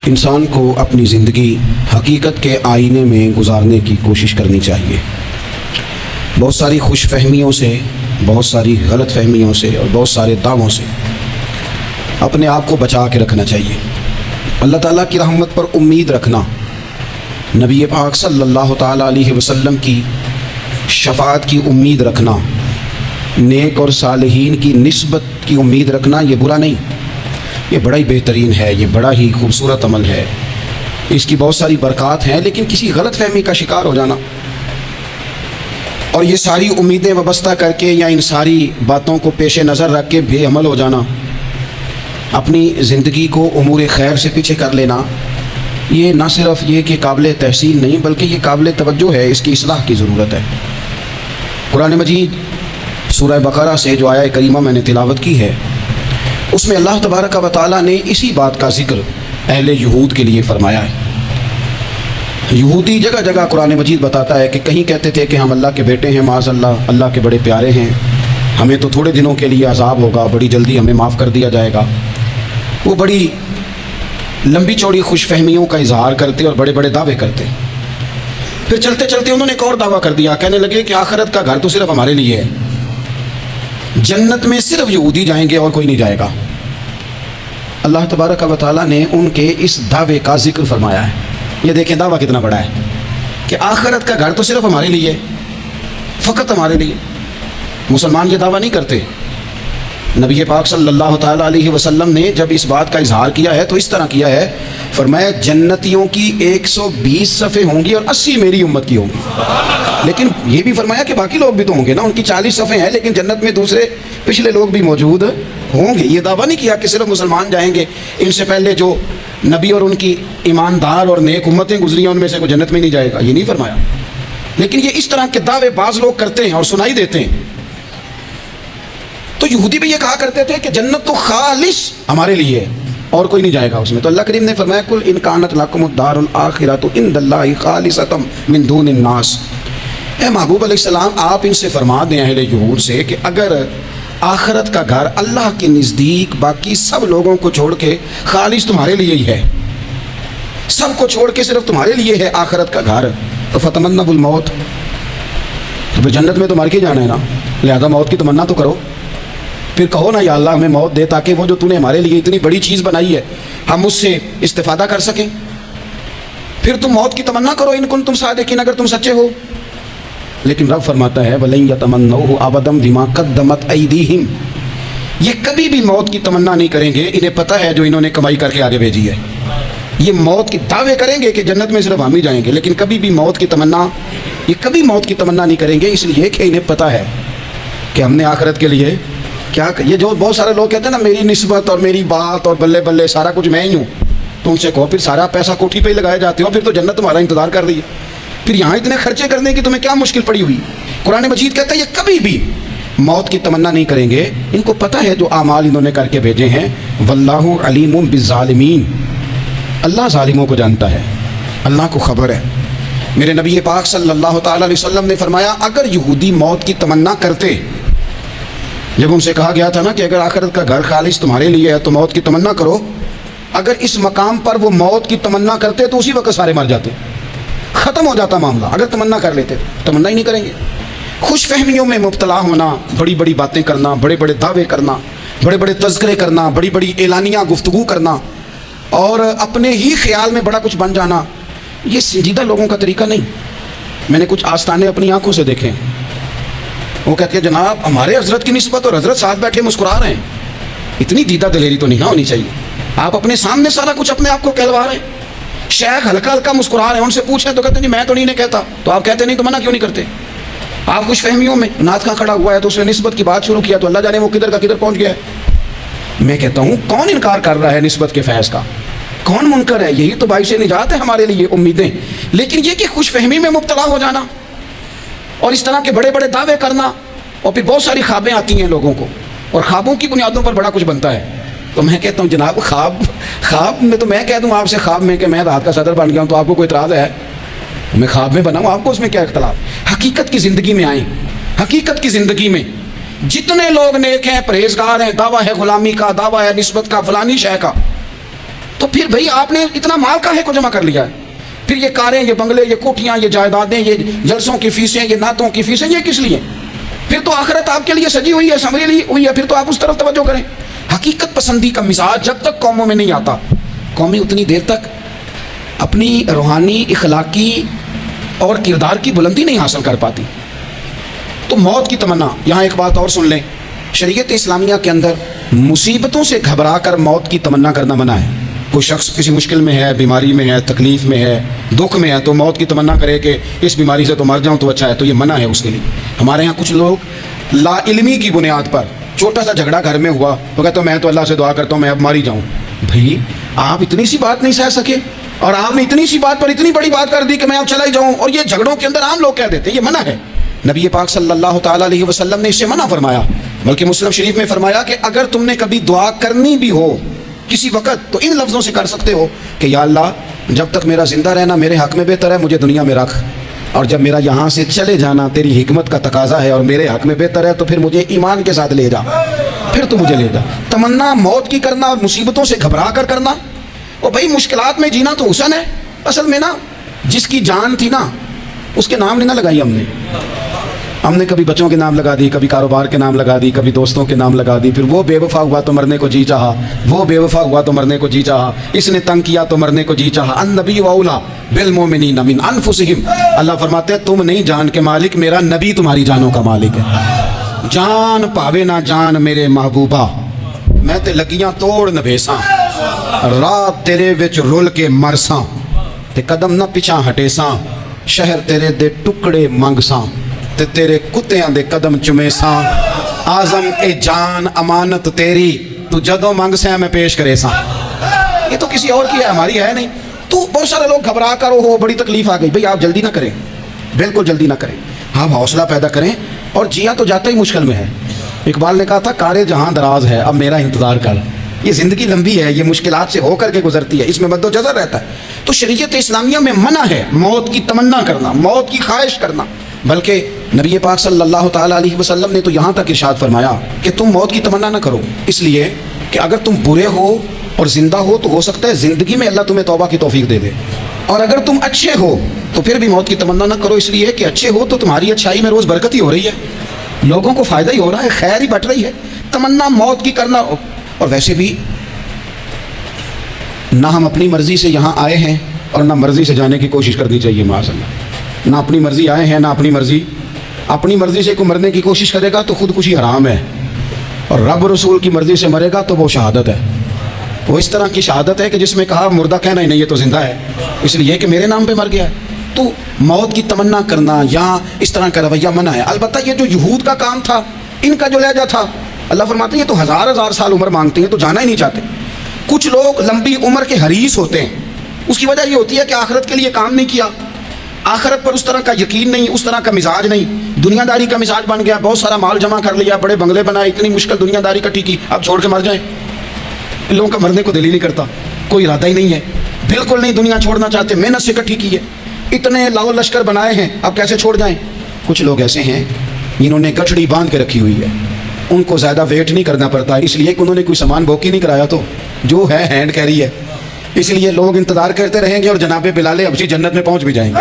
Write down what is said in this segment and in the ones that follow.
انسان کو اپنی زندگی حقیقت کے آئینے میں گزارنے کی کوشش کرنی چاہیے۔ بہت ساری خوش فہمیوں سے، بہت ساری غلط فہمیوں سے اور بہت سارے دعووں سے اپنے آپ کو بچا کے رکھنا چاہیے۔ اللہ تعالیٰ کی رحمت پر امید رکھنا، نبی پاک صلی اللہ تعالیٰ علیہ وسلم کی شفاعت کی امید رکھنا، نیک اور صالحین کی نسبت کی امید رکھنا، یہ برا نہیں، یہ بڑا ہی بہترین ہے، یہ بڑا ہی خوبصورت عمل ہے، اس کی بہت ساری برکات ہیں۔ لیکن کسی غلط فہمی کا شکار ہو جانا اور یہ ساری امیدیں وابستہ کر کے یا ان ساری باتوں کو پیش نظر رکھ کے بے عمل ہو جانا، اپنی زندگی کو امور خیر سے پیچھے کر لینا، یہ نہ صرف یہ کہ قابل تحسین نہیں بلکہ یہ قابل توجہ ہے، اس کی اصلاح کی ضرورت ہے۔ قرآن مجید سورہ بقرہ سے جو آیہ کریمہ میں نے تلاوت کی ہے، اس میں اللہ تبارک و تعالیٰ نے اسی بات کا ذکر اہل یہود کے لیے فرمایا ہے۔ یہودی جگہ جگہ قرآن مجید بتاتا ہے کہ کہیں کہتے تھے کہ ہم اللہ کے بیٹے ہیں، معاذ اللہ، اللہ کے بڑے پیارے ہیں، ہمیں تو تھوڑے دنوں کے لیے عذاب ہوگا، بڑی جلدی ہمیں معاف کر دیا جائے گا۔ وہ بڑی لمبی چوڑی خوش فہمیوں کا اظہار کرتے اور بڑے بڑے دعوے کرتے۔ پھر چلتے چلتے انہوں نے ایک اور دعویٰ کر دیا، کہنے لگے کہ آخرت کا گھر تو صرف ہمارے لیے ہے، جنت میں صرف یہودی جائیں گے اور کوئی نہیں جائے گا۔ اللہ تبارک و تعالیٰ نے ان کے اس دعوے کا ذکر فرمایا ہے۔ یہ دیکھیں دعویٰ کتنا بڑا ہے کہ آخرت کا گھر تو صرف ہمارے لیے، فقط ہمارے لیے۔ مسلمان یہ دعویٰ نہیں کرتے۔ نبی پاک صلی اللہ تعالیٰ علیہ وسلم نے جب اس بات کا اظہار کیا ہے تو اس طرح کیا ہے، فرمایا جنتیوں کی 120 صفیں ہوں گی اور 80 میری امت کی ہوں گی۔ لیکن یہ بھی فرمایا کہ باقی لوگ بھی تو ہوں گے نا، ان کی 40 صفیں ہیں لیکن جنت میں دوسرے پچھلے لوگ بھی موجود ہوں گے۔ یہ دعویٰ نہیں کیا کہ صرف مسلمان جائیں گے، ان سے پہلے جو نبی اور ان کی ایماندار اور نیک امتیں گزری ہیں ان میں سے کوئی جنت میں نہیں جائے گا، یہ نہیں فرمایا۔ لیکن یہ اس طرح کے دعوے بعض لوگ کرتے ہیں اور سنائی دیتے ہیں۔ تو یہودی بھی یہ کہا کرتے تھے کہ جنت تو خالص ہمارے لیے ہے اور کوئی نہیں جائے گا اس میں۔ تو اللہ کریم نے فرمایا کل ان کانت لکم الدار الاخرۃ عند اللہ خالصۃ من دون الناس۔ اے محبوب علیہ السلام، آپ ان سے فرما دیں اہل یہود سے کہ اگر آخرت کا گھر اللہ کے نزدیک باقی سب لوگوں کو چھوڑ کے خالص تمہارے لیے ہی ہے، سب کو چھوڑ کے صرف تمہارے لیے ہے آخرت کا گھر، تو فتمنوا الموت، تو پھر جنت میں تو مر کے جانا ہے نا، لہذا موت کی تمنا تو کرو۔ پھر کہو نا یا اللہ ہمیں موت دے تاکہ وہ جو تو نے ہمارے لیے اتنی بڑی چیز بنائی ہے ہم اس سے استفادہ کر سکیں۔ پھر تم موت کی تمنا کرو ان کنتم صادقین، اگر تم سچے ہو۔ لیکن رب فرماتا ہے وَلَن يَتَمَنَّوْهُ أَبَدًا بِمَا قَدَّمَتْ أَيْدِيهِمْ، یہ کبھی بھی موت کی تمنا نہیں کریں گے، انہیں پتہ ہے جو انہوں نے کمائی کر کے آگے بھیجی ہے۔ یہ موت کی دعوے کریں گے کہ جنت میں صرف ہم ہی جائیں گے، لیکن کبھی بھی موت کی تمنا، یہ کبھی موت کی تمنا نہیں کریں گے، اس لیے کہ انہیں پتہ ہے کہ ہم نے آخرت کے لیے کیا۔ یہ جو بہت سارے لوگ کہتے ہیں نا میری نسبت اور میری بات اور بلے بلے سارا کچھ میں ہی ہوں، تو ان سے کہو پھر سارا پیسہ کوٹھی پہ ہی لگائے جاتے ہو، پھر تو جنت تمہارا انتظار کر رہی ہے، پھر یہاں اتنے خرچے کرنے کی تمہیں کیا مشکل پڑی ہوئی۔ قرآن مجید کہتا ہے یہ کبھی بھی موت کی تمنا نہیں کریں گے، ان کو پتہ ہے جو اعمال انہوں نے کر کے بھیجے ہیں۔ واللہ علیم بالظالمین، اللہ ظالموں کو جانتا ہے، اللہ کو خبر ہے۔ میرے نبی پاک صلی اللہ تعالیٰ علیہ وسلم نے فرمایا اگر یہودی موت کی تمنا کرتے، جب ان سے کہا گیا تھا نا کہ اگر آخرت کا گھر خالص تمہارے لیے ہے تو موت کی تمنا کرو، اگر اس مقام پر وہ موت کی تمنا کرتے تو اسی وقت سارے مر جاتے، ختم ہو جاتا معاملہ۔ اگر تمنا کر لیتے، تمنا ہی نہیں کریں گے۔ خوش فہمیوں میں مبتلا ہونا، بڑی بڑی باتیں کرنا، بڑے بڑے دعوے کرنا، بڑے بڑے تذکرے کرنا، بڑی بڑی اعلانیہ گفتگو کرنا اور اپنے ہی خیال میں بڑا کچھ بن جانا، یہ سنجیدہ لوگوں کا طریقہ نہیں۔ میں نے کچھ آستانے اپنی آنکھوں سے دیکھے، وہ کہتے ہیں جناب ہمارے حضرت کی نسبت اور حضرت ساتھ بیٹھے مسکرا رہے ہیں، اتنی دیدہ دلیری تو نہیں نہ ہونی چاہیے۔ آپ اپنے سامنے سارا کچھ اپنے آپ کو کہلوا رہے ہیں، شیخ ہلکا ہلکا مسکرا رہے ہیں، ان سے پوچھیں تو کہتے ہیں جی میں تو نہیں کہتا، تو آپ کہتے نہیں تو منع کیوں نہیں کرتے؟ آپ خوش فہمیوں میں، نعت خواں کھڑا ہوا ہے تو اس نے نسبت کی بات شروع کیا تو اللہ جانے وہ کدھر کا کدھر پہنچ گیا ہے۔ میں کہتا ہوں کون انکار کر رہا ہے نسبت کے فیض کا، کون منکر ہے؟ یہی تو باعث نجات ہے ہمارے لیے امیدیں۔ لیکن یہ کہ خوش فہمی میں مبتلا ہو جانا اور اس طرح کے بڑے بڑے دعوے کرنا، اور پھر بہت ساری خوابیں آتی ہیں لوگوں کو اور خوابوں کی بنیادوں پر بڑا کچھ بنتا ہے۔ تو میں کہتا ہوں جناب خواب میں تو میں کہہ دوں آپ سے خواب میں کہ میں رات کا صدر بن گیا ہوں تو آپ کو کوئی اعتراض ہے؟ میں خواب میں بنا ہوں، آپ کو اس میں کیا اختلاف؟ حقیقت کی زندگی میں آئیں، حقیقت کی زندگی میں جتنے لوگ نیک ہیں، پرہیزگار ہیں، دعویٰ ہے غلامی کا، دعویٰ ہے نسبت کا، فلانی شے کا، تو پھر بھائی آپ نے اتنا مال کاہے کو جمع کر لیا ہے؟ پھر یہ کاریں، یہ بنگلے، یہ کوٹھیاں، یہ جائیدادیں، یہ جلسوں کی فیسیں، یہ نعتوں کی فیسیں، یہ کس لیے؟ پھر تو آخرت آپ کے لیے سجی ہوئی ہے، سنوری ہوئی ہے، پھر تو آپ اس طرف توجہ کریں۔ حقیقت پسندی کا مزاج جب تک قوموں میں نہیں آتا، قومیں اتنی دیر تک اپنی روحانی، اخلاقی اور کردار کی بلندی نہیں حاصل کر پاتی۔ تو موت کی تمنا، یہاں ایک بات اور سن لیں، شریعت اسلامیہ کے اندر مصیبتوں سے گھبرا کر موت کی تمنا کرنا منع ہے۔ کوئی شخص کسی مشکل میں ہے، بیماری میں ہے، تکلیف میں ہے، دکھ میں ہے، تو موت کی تمنا کرے کہ اس بیماری سے تو مر جاؤں تو اچھا ہے، تو یہ منع ہے اس کے لیے۔ ہمارے ہاں کچھ لوگ لا علمی کی بنیاد پر چھوٹا سا جھگڑا گھر میں ہوا تو کہتے میں تو اللہ سے دعا کرتا ہوں میں اب مر ہی جاؤں۔ بھائی آپ اتنی سی بات نہیں سہ سکے اور آپ نے اتنی سی بات پر اتنی بڑی بات کر دی کہ میں اب چلا ہی جاؤں، اور یہ جھگڑوں کے اندر عام لوگ کہہ دیتے ہیں یہ منع ہے۔ نبی پاک صلی اللہ تعالیٰ علیہ وسلم نے اس سے منع فرمایا، بلکہ مسلم شریف میں فرمایا کہ اگر تم نے کبھی دعا کرنی بھی ہو کسی وقت تو ان لفظوں سے کر سکتے ہو کہ یا اللہ جب تک میرا زندہ رہنا میرے حق میں بہتر ہے، مجھے دنیا میں رکھ، اور جب میرا یہاں سے چلے جانا تیری حکمت کا تقاضا ہے اور میرے حق میں بہتر ہے تو پھر مجھے ایمان کے ساتھ لے جا، پھر تو مجھے لے جا۔ تمنا موت کی کرنا اور مصیبتوں سے گھبرا کر کرنا، اور بھائی مشکلات میں جینا تو حسن ہے۔ اصل میں نا جس کی جان تھی نا اس کے نام نہیں نہ لگائی ہم نے کبھی بچوں کے نام لگا دی، کبھی کاروبار کے نام لگا دی، کبھی دوستوں کے نام لگا دی، پھر وہ بے وفا ہوا تو مرنے کو جی چاہا، وہ بے وفا ہوا تو مرنے کو جی چاہا، اس نے تنگ کیا تو مرنے کو جی چاہا۔ النبی اولیٰ بالمؤمنین من انفسہم، اللہ فرماتے ہیں تم نہیں جان کے مالک، میرا نبی تمہاری جانوں کا مالک ہے۔ جان پاوے نہ جان میرے محبوبہ، میں تے لگیاں توڑ نہ بھیساں، رات تیرے وچ رول کے مرساں، تے قدم نہ پیچھا ہٹے ساں، شہر تیرے دے ٹکڑے منگ ساں، تے تیرے کتیاں دے قدم چمے ساں، آزم اے جان امانت تیری، تو جدوں منگ سے میں پیش کرے ساں۔ یہ تو کسی اور کی ہے، ہماری ہے نہیں۔ تو بہت سارے لوگ گھبرا کر ہو بڑی تکلیف آ گئی، بھئی آپ جلدی نہ کریں، بالکل جلدی نہ کریں، آپ حوصلہ پیدا کریں، اور جیا تو جاتا ہی مشکل میں ہے۔ اقبال نے کہا تھا کارے جہاں دراز ہے اب میرا انتظار کر، یہ زندگی لمبی ہے، یہ مشکلات سے ہو کر کے گزرتی ہے، اس میں مد و جزر رہتا ہے۔ تو شریعت اسلامیہ میں منع ہے موت کی تمنا کرنا، موت کی خواہش کرنا، بلکہ نبی پاک صلی اللہ تعالیٰ علیہ وسلم نے تو یہاں تک ارشاد فرمایا کہ تم موت کی تمنا نہ کرو، اس لیے کہ اگر تم برے ہو اور زندہ ہو تو ہو سکتا ہے زندگی میں اللہ تمہیں توبہ کی توفیق دے دے، اور اگر تم اچھے ہو تو پھر بھی موت کی تمنا نہ کرو، اس لیے کہ اچھے ہو تو تمہاری اچھائی میں روز برکت ہی ہو رہی ہے، لوگوں کو فائدہ ہی ہو رہا ہے، خیر ہی بٹ رہی ہے۔ تمنا موت کی کرنا، اور ویسے بھی نہ ہم اپنی مرضی سے یہاں آئے ہیں اور نہ مرضی سے جانے کی کوشش کرنی چاہیے معاذ اللہ، نہ اپنی مرضی آئے ہیں نہ اپنی مرضی سے کوئی مرنے کی کوشش کرے گا تو خودکشی حرام ہے، اور رب رسول کی مرضی سے مرے گا تو وہ شہادت ہے، وہ اس طرح کی شہادت ہے کہ جس میں کہا مردہ کہنا ہی نہیں، یہ تو زندہ ہے اس لیے کہ میرے نام پہ مر گیا ہے۔ تو موت کی تمنا کرنا یا اس طرح کا رویہ منع ہے۔ البتہ یہ جو یہود کا کام تھا، ان کا جو لہجہ تھا، اللہ فرماتے ہیں یہ تو ہزار ہزار سال عمر مانگتے ہیں تو جانا ہی نہیں چاہتے۔ کچھ لوگ لمبی عمر کے حریص ہوتے ہیں، اس کی وجہ یہ ہوتی ہے کہ آخرت کے لیے کام نہیں کیا، آخرت پر اس طرح کا یقین نہیں، اس طرح کا مزاج نہیں، دنیا داری کا مزاج بن گیا، بہت سارا مال جمع کر لیا، بڑے بنگلے بنائے، اتنی مشکل دنیا داری کٹھی کی، اب چھوڑ کے مر جائیں۔ ان لوگوں کا مرنے کو دل ہی نہیں کرتا، کوئی ارادہ ہی نہیں ہے، بالکل نہیں دنیا چھوڑنا چاہتے، محنت سے کٹھی کی ہے، اتنے لاؤ لشکر بنائے ہیں، اب کیسے چھوڑ جائیں۔ کچھ لوگ ایسے ہیں جنہوں نے گٹھڑی باندھ کے رکھی ہوئی ہے، ان کو زیادہ ویٹ نہیں کرنا پڑتا، اس لیے کہ انہوں نے کوئی سامان بوکی نہیں کرایا، تو جو ہے ہینڈ کیری ہے، اس لیے لوگ انتظار کرتے رہیں گے اور جناب بلال ابشی جنت میں پہنچ بھی جائیں گے۔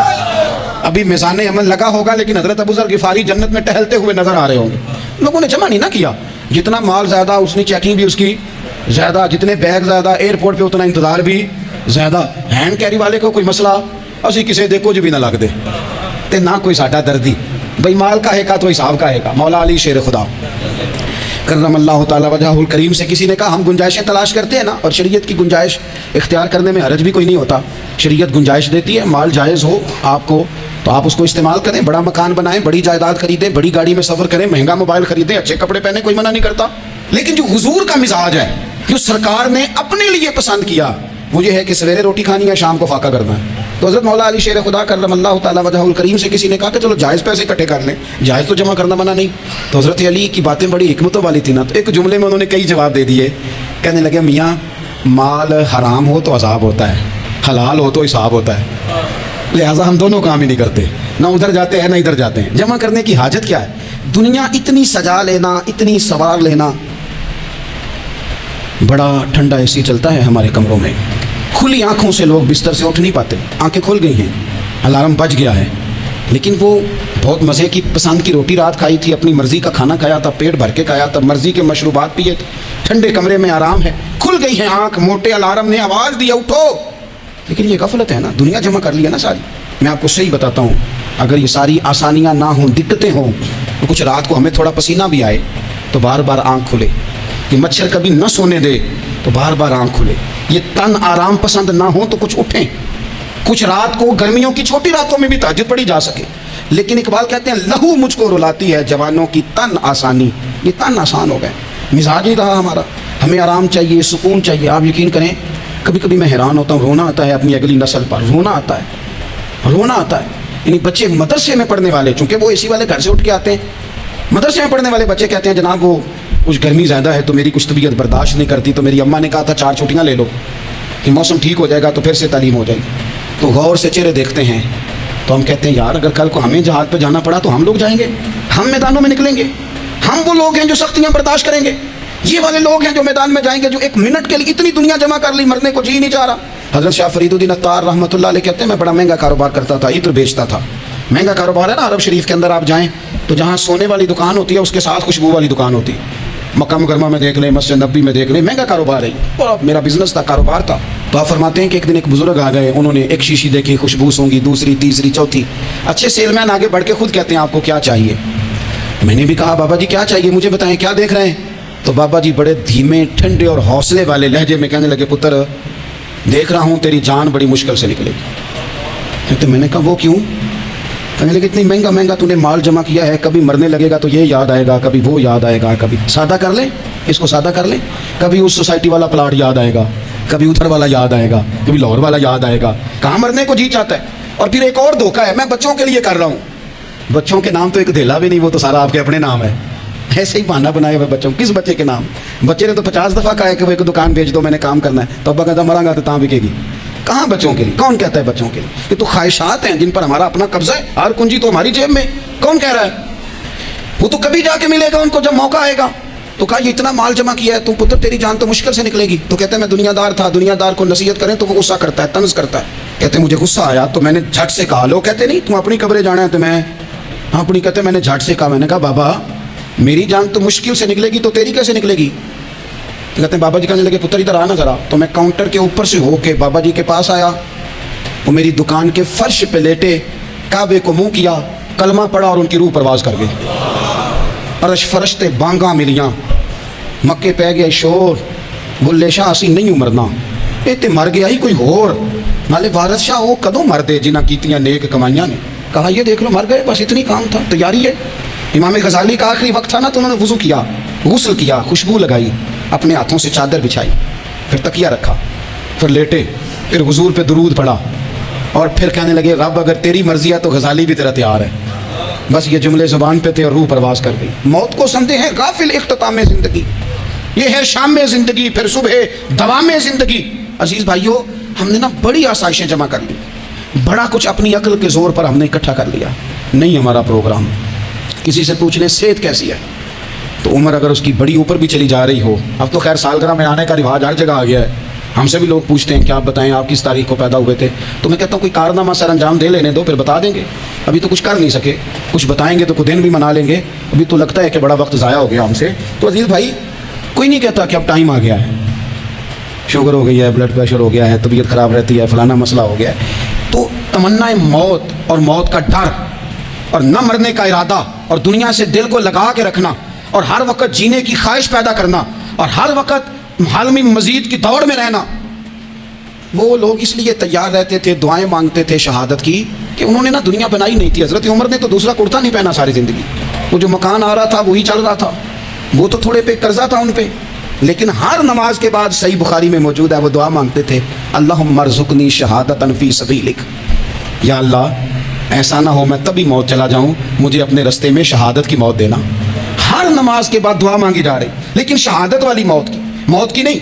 ابھی میزان عمل لگا ہوگا لیکن حضرت ابو ذر غفاری جنت میں ٹہلتے ہوئے نظر آ رہے ہوں گے۔ لوگوں نے جمع نہیں نہ کیا، جتنا مال زیادہ اس نے چیکنگ بھی اس کی زیادہ، جتنے بیگ زیادہ ایئرپورٹ پہ اتنا انتظار بھی زیادہ۔ ہینڈ کیری والے کو کوئی مسئلہ اسی کسی دے کچھ بھی نہ لگ دے تے نہ کوئی ساڈا دردی، بھائی مال کا ہے کا تو حساب کا ہے کا۔ مولا علی شیر خدا کرم اللہ تعالیٰ وجہ الکریم سے کسی نے کہا ہم گنجائشیں تلاش کرتے ہیں نا، اور شریعت کی گنجائش اختیار کرنے میں حرج بھی کوئی نہیں ہوتا، شریعت گنجائش دیتی ہے، مال جائز ہو آپ کو تو آپ اس کو استعمال کریں، بڑا مکان بنائیں، بڑی جائیداد خریدیں، بڑی گاڑی میں سفر کریں، مہنگا موبائل خریدیں، اچھے کپڑے پہنے، کوئی منع نہیں کرتا۔ لیکن جو حضور کا مزاج ہے، جو سرکار نے اپنے لیے پسند کیا، وہ یہ ہے کہ سویرے روٹی کھانی ہے، شام کو فاقہ کرنا ہے۔ تو حضرت مولا علی شیر خدا کرم اللہ تعالیٰ وجہ الکریم سے کسی نے کہا کہ چلو جائز پیسے اکٹھے کر لیں، جائز تو جمع کرنا منع نہیں۔ تو حضرت علی کی باتیں بڑی حکمتوں والی تھی نا، تو ایک جملے میں انہوں نے کئی جواب دے دیے، کہنے لگے میاں مال حرام ہو تو عذاب ہوتا ہے، حلال ہو تو حساب ہوتا ہے، لہٰذا ہم دونوں کام ہی نہیں کرتے، نہ ادھر جاتے ہیں نہ ادھر جاتے ہیں، جمع کرنے کی حاجت کیا ہے؟ دنیا اتنی سجا لینا، اتنی سوار لینا، بڑا ٹھنڈا اے سی چلتا ہے ہمارے کمروں میں، کھلی آنکھوں سے لوگ بستر سے اٹھ نہیں پاتے، آنکھیں کھل گئی ہیں، الارم بج گیا ہے، لیکن وہ بہت مزے کی پسند کی روٹی رات کھائی تھی، اپنی مرضی کا کھانا کھایا تھا، پیٹ بھر کے کھایا تھا، مرضی کے مشروبات پیے تھے، ٹھنڈے کمرے میں آرام ہے، کھل گئی ہے آنکھ، موٹے الارم نے آواز دیا اٹھو، لیکن یہ غفلت ہے نا، دنیا جمع کر لی ہے نا ساری۔ میں آپ کو صحیح بتاتا ہوں، اگر یہ ساری آسانیاں نہ ہوں، دقتیں ہوں، تو کچھ رات کو ہمیں تھوڑا پسینہ بھی آئے تو بار بار آنکھ کھلے، یہ مچھر کبھی نہ سونے دے تو بار بار آنکھ کھلے، یہ تن آرام پسند نہ ہو تو کچھ اٹھیں، کچھ رات کو گرمیوں کی چھوٹی راتوں میں بھی تہجد پڑھی جا سکے، لیکن اقبال کہتے ہیں لہو مجھ کو رلاتی ہے جوانوں کی تن آسانی، یہ تن آسان ہو گئے، مزاج نہیں رہا ہمارا، ہمیں آرام چاہیے، سکون چاہیے۔ آپ یقین کریں کبھی کبھی میں حیران ہوتا ہوں، رونا آتا ہے اپنی اگلی نسل پر، رونا آتا ہے، یعنی بچے مدرسے میں پڑھنے والے، چونکہ وہ اسی والے گھر سے اٹھ کے آتے ہیں، مدرسے میں پڑھنے والے بچے کہتے ہیں جناب وہ کچھ گرمی زیادہ ہے تو میری کچھ طبیعت برداشت نہیں کرتی، تو میری اماں نے کہا تھا 4 چھٹیاں لے لو کہ موسم ٹھیک ہو جائے گا تو پھر سے تعلیم ہو جائے گی۔ تو غور سے چہرے دیکھتے ہیں تو ہم کہتے ہیں یار اگر کل کو ہمیں جہاد پہ جانا پڑا تو ہم لوگ جائیں گے، ہم میدانوں میں نکلیں گے، ہم وہ لوگ ہیں جو سختیاں برداشت کریں گے، یہ والے لوگ ہیں جو میدان میں جائیں گے جو ایک منٹ کے لیے اتنی دنیا جمع کر لی، مرنے کو جی نہیں چاہ رہا۔ حضرت شاہ فرید الدین عطار رحمۃ اللہ علیہ کہتے ہیں میں بڑا مہنگا کاروبار کرتا تھا، عطر بیچتا تھا، مہنگا کاروبار ہے نا، عرب شریف کے اندر آپ جائیں تو جہاں سونے والی دکان ہوتی ہے اس کے ساتھ خوشبو والی دکان ہوتی ہے، مکہ مکرمہ میں دیکھ لیں، مسجد نبی میں دیکھ لیں، مہنگا کاروبار ہے، اور میرا بزنس تھا، کاروبار تھا۔ تو آپ فرماتے ہیں کہ ایک دن ایک بزرگ آ گئے، انہوں نے ایک شیشی دیکھی، خوشبو سونگی، دوسری، تیسری، چوتھی، اچھے سیل مین آگے بڑھ کے خود کہتے ہیں آپ کو کیا چاہیے؟ میں نے بھی کہا بابا جی کیا چاہیے مجھے بتائیں، کیا دیکھ رہے ہیں؟ تو بابا جی بڑے دھیمے، ٹھنڈے اور حوصلے والے لہجے میں کہنے لگے پتر دیکھ رہا ہوں تیری جان بڑی مشکل سے نکلے گی۔ تو میں نے کہا وہ کیوں؟ کہنے لگے اتنی مہنگا تو نے مال جمع کیا ہے، کبھی مرنے لگے گا تو یہ یاد آئے گا، کبھی وہ یاد آئے گا، کبھی سادہ کر لیں اس کو، سادہ کر لیں، کبھی اس سوسائٹی والا پلاٹ یاد آئے گا، کبھی ادھر والا یاد آئے گا، کبھی لاہور والا یاد آئے گا، کہاں مرنے کو جی چاہتا ہے۔ اور پھر ایک اور دھوکہ ہے، میں بچوں کے لیے کر رہا ہوں، بچوں کے نام تو ایک دھیلا بھی نہیں، وہ تو سارا آپ کے اپنے نام ہے، ایسے ہی بہانہ بنائے ہوئے بچوں، کس بچے کے نام؟ بچے نے تو 50 دفعہ کہا ہے کہ وہ ایک دکان بیچ دو، میں نے کام کرنا ہے، تو ابا کہتا مرا گا تو تاں بکے گی، کہاں بچوں کے لیے؟ کون کہتا ہے بچوں کے لیے؟ یہ تو خواہشات ہیں جن پر ہمارا اپنا قبضہ ہے، ہر کنجی تو ہماری جیب میں، کون کہہ رہا ہے؟ وہ تو کبھی جا کے ملے گا ان کو جب موقع آئے گا۔ تو کہا یہ اتنا مال جمع کیا ہے تو پتر تیری جان تو مشکل سے نکلے گی۔ تو کہتے ہیں میں دنیا دار تھا، دنیا دار کو نصیحت کریں تو وہ غصہ کرتا ہے، طنز کرتا ہے، کہتے ہیں مجھے غصہ آیا تو میں نے جھٹ سے کہا، لوگ کہتے نہیں تم اپنی قبریں جانا ہے تو میں اپنی، کہتے میں نے جھٹ سے کہا، میں نے کہا بابا میری جان تو مشکل سے نکلے گی تو تیری کیسے نکلے گی؟ کہتے ہیں بابا جی کہنے لگے پتر ادھر آنا ذرا، تو میں کاؤنٹر کے اوپر سے ہو کے بابا جی کے پاس آیا، وہ میری دکان کے فرش پہ لیٹے، کعبے کو منہ کیا، کلمہ پڑھا اور ان کی روح پرواز کر گئی، عرش فرشتے بانگاں ملیاں، مکے پہ گئے شور، بلے شاہ اسی نہیں مرنا، اے تے مر گیا ہی کوئی ہور، نالے وارث شاہ وہ کدوں مر دے جنہ کیتیاں نیک کمائیاں نے، کہا یہ دیکھ لو مر گئے، بس اتنی کام تھا، تیاری ہے۔ امام غزالی کا آخری وقت تھا نا تو انہوں نے وضو کیا، غسل کیا، خوشبو لگائی، اپنے ہاتھوں سے چادر بچھائی، پھر تکیہ رکھا، پھر لیٹے، پھر حضور پہ درود پڑھا، اور پھر کہنے لگے رب اگر تیری مرضی ہے تو غزالی بھی تیرا تیار ہے۔ بس یہ جملے زبان پہ تھے اور روح پرواز کر گئی۔ موت کو سمجھے ہیں غافل اختتام زندگی، یہ ہے شام زندگی، پھر صبح دوام زندگی۔ عزیز بھائیو ہم نے نا بڑی آسائشیں جمع کر لی، بڑا کچھ اپنی عقل کے زور پر ہم نے اکٹھا کر لیا، نہیں ہمارا پروگرام۔ کسی سے پوچھ لیں صحت کیسی ہے تو عمر اگر اس کی بڑی اوپر بھی چلی جا رہی ہو، اب تو خیر سالگرہ میں آنے کا رواج ہر جگہ آ گیا ہے، ہم سے بھی لوگ پوچھتے ہیں کہ آپ بتائیں آپ کس تاریخ کو پیدا ہوئے تھے، تو میں کہتا ہوں کوئی کارنامہ سر انجام دے لینے دو پھر بتا دیں گے، ابھی تو کچھ کر نہیں سکے، کچھ بتائیں گے تو کچھ دن بھی منا لیں گے، ابھی تو لگتا ہے کہ بڑا وقت ضائع ہو گیا ہم سے۔ تو عزیز بھائی کوئی نہیں کہتا کہ اب ٹائم آ گیا ہے، شوگر ہو گئی ہے، بلڈ پریشر ہو گیا ہے، طبیعت خراب رہتی ہے، فلانا مسئلہ ہو گیا ہے، تو تمنا موت اور موت کا ڈر اور نہ مرنے کا ارادہ اور دنیا سے دل کو لگا کے رکھنا اور ہر وقت جینے کی خواہش پیدا کرنا اور ہر وقت عالمی مزید کی دوڑ میں رہنا، وہ لوگ اس لیے تیار رہتے تھے، دعائیں مانگتے تھے شہادت کی، کہ انہوں نے نا دنیا بنائی نہیں تھی۔ حضرت عمر نے تو دوسرا کرتا نہیں پہنا ساری زندگی، وہ جو مکان آ رہا تھا وہی چل رہا تھا، وہ تو تھوڑے پہ قرضہ تھا ان پہ، لیکن ہر نماز کے بعد صحیح بخاری میں موجود ہے وہ دعا مانگتے تھے، اللہم ارزقنی شہادۃ فی سبیلک، یا اللہ ایسا نہ ہو میں تبھی موت چلا جاؤں، مجھے اپنے رستے میں شہادت کی موت دینا۔ ہر نماز کے بعد دعا مانگی جا رہی، لیکن شہادت والی موت کی نہیں،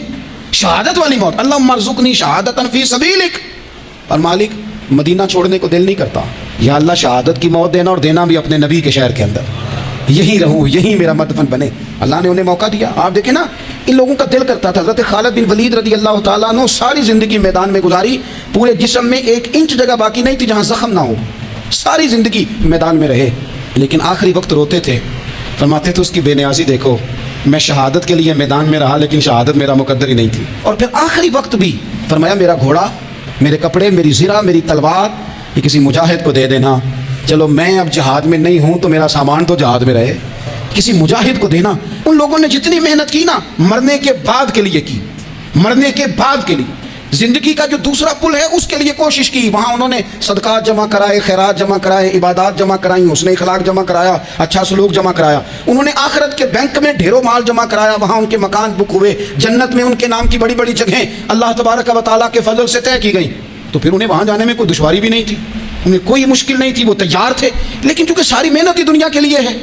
شہادت والی موت، اللہم ارزقنی شہادۃ فی سبیلک۔ اور مالک مدینہ چھوڑنے کو دل نہیں کرتا، یا اللہ شہادت کی موت دینا اور دینا بھی اپنے نبی کے شہر کے اندر، یہی رہوں، یہی میرا مدفن بنے۔ اللہ نے انہیں موقع دیا۔ آپ دیکھیں نا ان لوگوں کا دل کرتا تھا. حضرت خالد بن ولید رضی اللہ تعالیٰ عنہ ساری زندگی میدان میں گزاری, پورے جسم میں 1 انچ جگہ باقی نہیں تھی جہاں زخم نہ ہو, ساری زندگی میدان میں رہے, لیکن آخری وقت روتے تھے. فرماتے تھے اس کی بے نیازی دیکھو, میں شہادت کے لیے میدان میں رہا لیکن شہادت میرا مقدر ہی نہیں تھی. اور پھر آخری وقت بھی فرمایا میرا گھوڑا, میرے کپڑے, میری زرہ, میری تلوار یہ کسی مجاہد کو دے دینا. چلو میں اب جہاد میں نہیں ہوں تو میرا سامان تو جہاد میں رہے, کسی مجاہد کو دینا. ان لوگوں نے جتنی محنت کی نا مرنے کے بعد کے لیے کی, مرنے کے بعد کے لیے, زندگی کا جو دوسرا پل ہے اس کے لیے کوشش کی. وہاں انہوں نے صدقات جمع کرائے, خیرات جمع کرائے, عبادات جمع کرائیں, حسن اخلاق جمع کرایا, اچھا سلوک جمع کرایا. انہوں نے آخرت کے بینک میں ڈھیروں مال جمع کرایا, وہاں ان کے مکان بک ہوئے, جنت میں ان کے نام کی بڑی بڑی جگہیں اللہ تبارک و تعالیٰ کے فضل سے طے کی گئیں. تو پھر انہیں وہاں جانے میں کوئی دشواری بھی نہیں تھی, انہیں کوئی مشکل نہیں تھی, وہ تیار تھے. لیکن چونکہ ساری محنت ہی دنیا کے لیے ہے,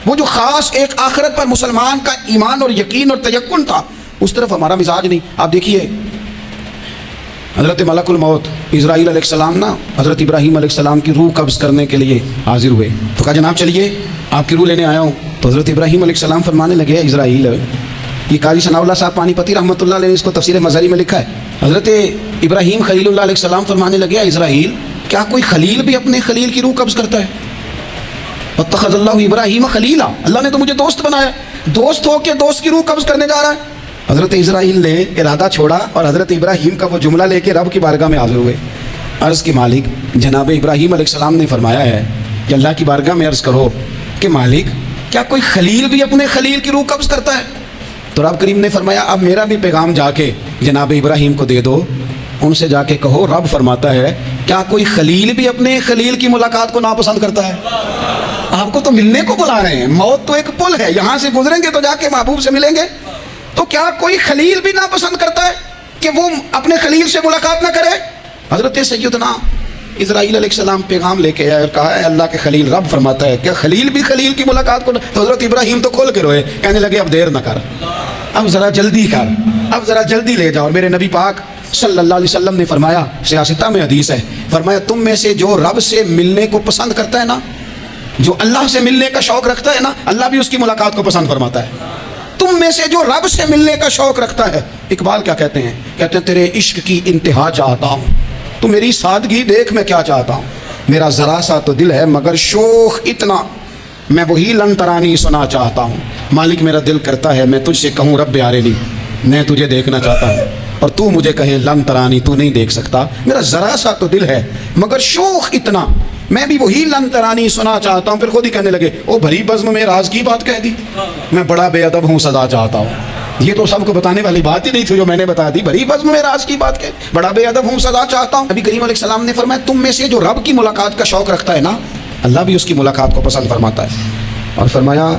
وہ جو خاص ایک آخرت پر مسلمان کا ایمان اور یقین اور تیقن تھا اس طرف ہمارا مزاج نہیں. آپ دیکھیے حضرت ملک الموت اسرائیل علیہ السلام نا حضرت ابراہیم علیہ السلام کی روح قبض کرنے کے لیے حاضر ہوئے. تو کہا جناب چلیے آپ کی روح لینے آیا ہوں. تو حضرت ابراہیم علیہ السلام فرمانے لگے اسرائیل, یہ قاری ثناء اللہ صاحب پانی پتی رحمۃ اللہ علیہ نے اس کو تفسیر مظہری میں لکھا ہے. حضرت ابراہیم خلیل اللہ علیہ السلام فرمانے لگے اسرائیل کیا کوئی خلیل بھی اپنے خلیل کی روح قبض کرتا ہے؟ واتخذ اللہ ابراہیم خلیلا, اللہ نے تو مجھے دوست بنایا, دوست ہو کے دوست کی روح قبض کرنے جا رہا ہے. حضرت اسرائیل نے ارادہ چھوڑا اور حضرت ابراہیم کا وہ جملہ لے کے رب کی بارگاہ میں حاضر ہوئے. عرض کی مالک, جناب ابراہیم علیہ السلام نے فرمایا ہے کہ اللہ کی بارگاہ میں عرض کرو کہ مالک کیا کوئی خلیل بھی اپنے خلیل کی روح قبض کرتا ہے؟ تو رب کریم نے فرمایا اب میرا بھی پیغام جا کے جناب ابراہیم کو دے دو, ان سے جا کے کہو رب فرماتا ہے کیا کوئی خلیل بھی اپنے خلیل کی ملاقات کو ناپسند کرتا ہے؟ آپ کو تو ملنے کو بلا رہے ہیں, موت تو ایک پل ہے, یہاں سے گزریں گے تو جا کے محبوب سے ملیں گے. تو کیا کوئی خلیل بھی ناپسند کرتا ہے کہ وہ اپنے خلیل سے ملاقات نہ کرے؟ حضرت سیدنا اسرائیل علیہ السلام پیغام لے کے آئے اور کہا ہے اللہ کے خلیل رب فرماتا ہے کہ خلیل بھی خلیل کی ملاقات کو. تو حضرت ابراہیم تو کھول کے روئے, کہنے لگے اب دیر نہ کر, اب ذرا جلدی کر, اب ذرا جلدی لے جاؤ. اور میرے نبی پاک صلی اللہ علیہ وسلم نے فرمایا, سیاستہ میں حدیث ہے, فرمایا تم میں سے جو رب سے ملنے کو پسند کرتا ہے نا, جو اللہ سے ملنے کا شوق رکھتا ہے نا, اللہ بھی اس کی ملاقات کو پسند فرماتا ہے. تم میں سے جو رب سے ملنے کا شوق رکھتا ہے, اقبال کیا کہتے ہیں, کہتے ہیں تیرے عشق کی انتہا چاہتا ہوں, تو میری سادگی دیکھ میں کیا چاہتا ہوں, میرا ذرا سا تو دل ہے مگر شوق اتنا, میں وہی لن ترانی سنا چاہتا ہوں. مالک میرا دل کرتا ہے میں تجھ سے کہوں رب آرینی, میں تجھے دیکھنا چاہتا ہوں, اور تو مجھے کہے لن ترانی, تو نہیں دیکھ سکتا, میرا ذرا سا تو دل ہے مگر شوق اتنا, میں بھی وہی لن ترانی سنا چاہتا ہوں. پھر خود ہی کہنے لگے او بھری بزم میں راز کی بات کہہ دی, میں بڑا بے ادب ہوں سزا چاہتا ہوں. یہ تو سب کو بتانے والی بات ہی نہیں تھی جو میں نے بتا دی, بھری بزم میں راز کی بات کہہ, بڑا بے ادب ہوں سزا چاہتا ہوں. نبی کریم علیہ السلام نے فرمایا تم میں سے جو رب کی ملاقات کا شوق رکھتا ہے نا, اللہ بھی اس کی ملاقات کو پسند فرماتا ہے. اور فرمایا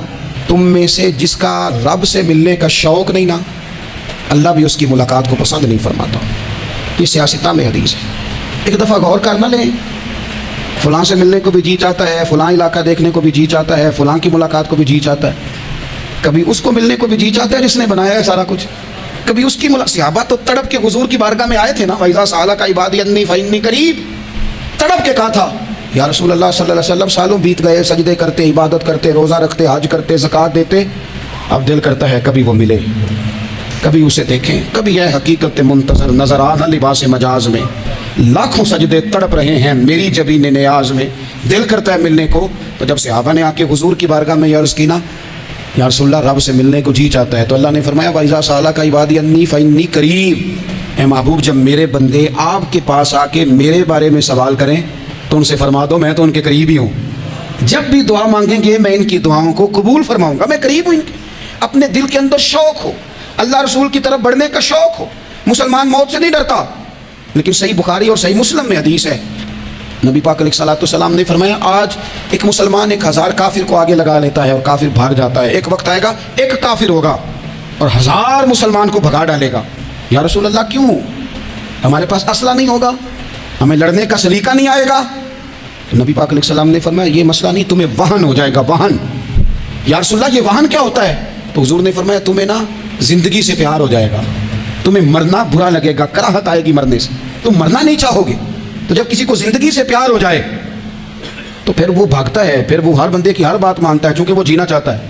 تم میں سے جس کا رب سے ملنے کا شوق نہیں نا, اللہ بھی اس کی ملاقات کو پسند نہیں فرماتا. یہ سیاستہ میں حدیث ہے. ایک دفعہ غور کر نہ لیں, فلاں سے ملنے کو بھی جی چاہتا ہے, فلاں علاقہ دیکھنے کو بھی جی چاہتا ہے, فلاں کی ملاقات کو بھی جی چاہتا ہے, کبھی اس کو ملنے کو بھی جی چاہتا ہے جس نے بنایا ہے سارا کچھ, کبھی اس کی صحابہ تو تڑپ کے حضور کی بارگاہ میں آئے تھے نا, وَإِذَا سَأَلَكَ عِبَادِي عَنِّي فَإِنِّي قَرِيبٌ, تڑپ کے کہا تھا یا رسول اللہ صلی اللہ علیہ وسلم سالوں بیت گئے, سجدے کرتے, عبادت کرتے, روزہ رکھتے, حج کرتے, زکوٰۃ دیتے, اب دل کرتا ہے کبھی وہ ملے, کبھی اسے دیکھیں, کبھی یہ حقیقت منتظر نظر آنا لباس مجاز میں, لاکھوں سجدے تڑپ رہے ہیں میری جبین نیاز میں, دل کرتا ہے ملنے کو. تو جب صحابہ نے آ کے حضور کی بارگاہ میں عرض کی نا یا رسول اللہ رب سے ملنے کو جی چاہتا ہے, تو اللہ نے فرمایا وَإِذَا سَأَلَكَ عِبَادِي عَنِّي فَإِنِّي قَرِيبٌ, اے محبوب جب میرے بندے آپ کے پاس آ کے میرے بارے میں سوال کریں تو ان سے فرما دو میں تو ان کے قریب ہی ہوں, جب بھی دعا مانگیں گے میں ان کی دعاؤں کو قبول فرماؤں گا, میں قریب ہوں ان کے. اپنے دل کے اندر شوق ہو, اللہ رسول کی طرف بڑھنے کا شوق ہو. مسلمان موت سے نہیں ڈرتا, لیکن صحیح بخاری اور صحیح مسلم میں حدیث ہے, نبی پاک علیہ السلام نے فرمایا آج ایک مسلمان 1000 کافر کو آگے لگا لیتا ہے اور کافر بھاگ جاتا ہے, ایک وقت آئے گا ایک کافر ہوگا اور 1000 مسلمان کو بھگا ڈالے گا. یا رسول اللہ کیوں؟ ہمارے پاس اسلحہ نہیں ہوگا, ہمیں لڑنے کا سلیقہ نہیں آئے گا. نبی پاک علیہ السلام نے فرمایا یہ مسئلہ نہیں, تمہیں وہن ہو جائے گا, وہن. یا رسول اللہ یہ وہن کیا ہوتا ہے؟ تو حضور نے فرمایا تمہیں نا زندگی سے پیار ہو جائے گا, تمہیں مرنا برا لگے گا, کراہت آئے گی مرنے سے, تم مرنا نہیں چاہو گے. تو جب کسی کو زندگی سے پیار ہو جائے تو پھر وہ بھاگتا ہے, پھر وہ ہر بندے کی ہر بات مانتا ہے چونکہ وہ جینا چاہتا ہے.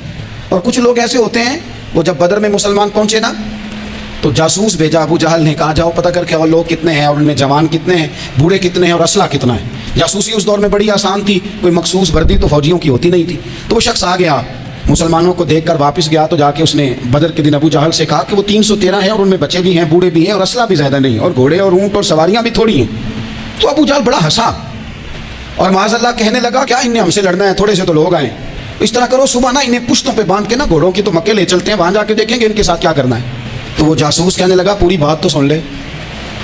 اور کچھ لوگ ایسے ہوتے ہیں وہ جب بدر میں مسلمان پہنچے نا تو جاسوس بھیجا ابو جہل نے، کہا جاؤ پتہ کر کے اور لوگ کتنے ہیں اور ان میں جوان کتنے ہیں، بوڑھے کتنے ہیں اور اسلحہ کتنا ہے۔ جاسوسی اس دور میں بڑی آسان تھی، کوئی مخصوص وردی تو فوجیوں کی ہوتی نہیں تھی۔ تو وہ شخص آ گیا، مسلمانوں کو دیکھ کر واپس گیا، تو جا کے اس نے بدر کے دن ابو جہل سے کہا کہ وہ 313 ہیں اور ان میں بچے بھی ہیں، بوڑھے بھی ہیں اور اسلحہ بھی زیادہ نہیں، اور گھوڑے اور اونٹ اور سواریاں بھی تھوڑی ہیں۔ تو ابو جہل بڑا ہنسا اور معاذ اللہ کہنے لگا کیا انہیں ہم سے لڑنا ہے، تھوڑے سے تو لوگ آئیں، اس طرح کرو صبح نا انہیں پشتوں پہ باندھ کے نا گھوڑوں کی تو مکے لے چلتے ہیں، وہاں جا کے دیکھیں گے ان کے ساتھ کیا کرنا ہے۔ تو وہ جاسوس کہنے لگا پوری بات تو سن لے۔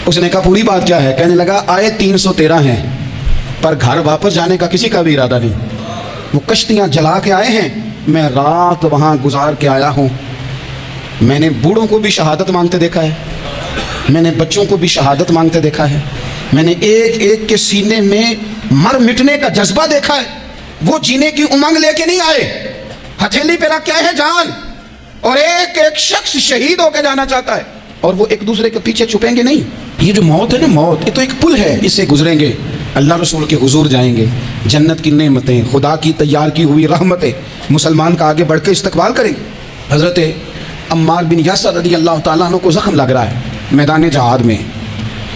اس نے کہا پوری بات کیا ہے؟ کہنے لگا آئے 313 ہیں پر گھر واپس جانے کا کسی کا بھی ارادہ نہیں، وہ کشتیاں جلا کے آئے ہیں، میں رات وہاں گزار کے آیا ہوں، میں نے بوڑھوں کو بھی شہادت مانگتے دیکھا ہے، میں نے بچوں کو بھی شہادت مانگتے دیکھا ہے، میں نے ایک ایک کے سینے میں مر مٹنے کا جذبہ دیکھا ہے، وہ جینے کی امنگ لے کے نہیں آئے، ہتھیلی پہ رکھ کے آئے ہیں جان، اور ایک ایک شخص شہید ہو کے جانا چاہتا ہے، اور وہ ایک دوسرے کے پیچھے چھپیں گے نہیں۔ یہ جو موت ہے نا، موت یہ تو ایک پل ہے، اس سے گزریں گے، اللہ رسول کے حضور جائیں گے، جنت کی نعمتیں، خدا کی تیار کی ہوئی رحمتیں مسلمان کا آگے بڑھ کے استقبال کریں گے۔ حضرت عمار بن یاسر رضی اللہ تعالیٰ عنہ کو زخم لگ رہا ہے میدان جہاد میں،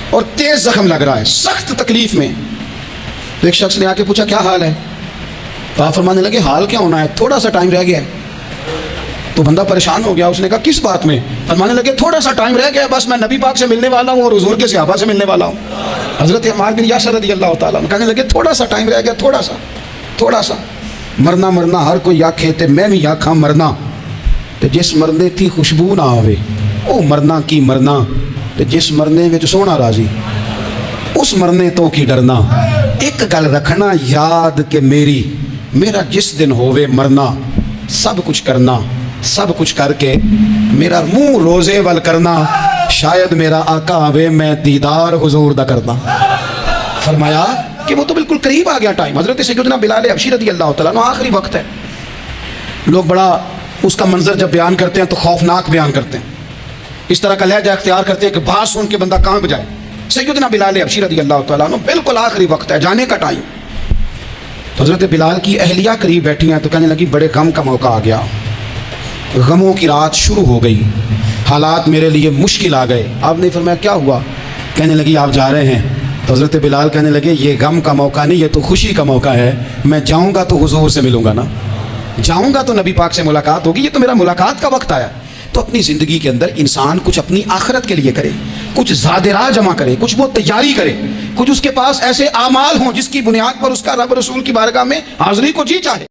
اور تیز زخم لگ رہا ہے، سخت تکلیف میں۔ تو ایک شخص نے آ کے پوچھا کیا حال ہے؟ تو آپ فرمانے لگے حال کیا ہونا ہے، تھوڑا سا ٹائم رہ گیا ہے۔ تو بندہ پریشان ہو گیا، اس نے کہا کس بات میں؟ فرمانے لگے تھوڑا سا ٹائم رہ گیا، بس میں نبی پاک سے ملنے والا ہوں اور حضور کے صحابہ سے ملنے والا ہوں۔ حضرت عمار بن یاسر رضی اللہ تعالیٰ عنہ کہنے لگے تھوڑا سا ٹائم رہ گیا، تھوڑا سا مرنا مرنا ہر کوئی آکھے تے میں بھی آکھاں مرنا، تے جس مرنے تھی خوشبو نہ آوے او مرنا کی مرنا، تے جس مرنے وچ سونا راضی اس مرنے تو کی ڈرنا۔ ایک گل رکھنا یاد کہ میرا جس دن ہووے مرنا، سب کچھ کرنا، سب کچھ کر کے میرا منہ روزے ول کرنا، شاید میرا آقا آوے میں دیدار حضور دا کرنا۔ فرمایا کہ وہ تو بالکل قریب آ گیا ٹائم۔ حضرت سیدنا بلال حبشی رضی اللہ تعالیٰ عنہ آخری وقت ہے، لوگ بڑا اس کا منظر جب بیان کرتے ہیں تو خوفناک بیان کرتے ہیں، اس طرح کا لہجہ اختیار کرتے ہیں کہ بات سن کے بندہ کہاں بجائے۔ سیدنا بلال حبشی رضی اللہ تعالیٰ عنہ بالکل آخری وقت ہے، جانے کا ٹائم۔ تو حضرت بلال کی اہلیہ قریب بیٹھی ہیں، تو کہنے لگی بڑے غم کا موقع آ گیا، غموں کی رات شروع ہو گئی، حالات میرے لیے مشکل آ گئے۔ آپ نے فرمایا کیا ہوا؟ کہنے لگی آپ جا رہے ہیں؟ تو حضرت بلال کہنے لگے یہ غم کا موقع نہیں، یہ تو خوشی کا موقع ہے، میں جاؤں گا تو حضور سے ملوں گا نا، جاؤں گا تو نبی پاک سے ملاقات ہوگی، یہ تو میرا ملاقات کا وقت آیا۔ تو اپنی زندگی کے اندر انسان کچھ اپنی آخرت کے لیے کرے، کچھ زادراہ جمع کرے، کچھ وہ تیاری کرے، کچھ اس کے پاس ایسے اعمال ہوں جس کی بنیاد پر اس کا رب رسول کی بارگاہ میں حاضری کو جی چاہے۔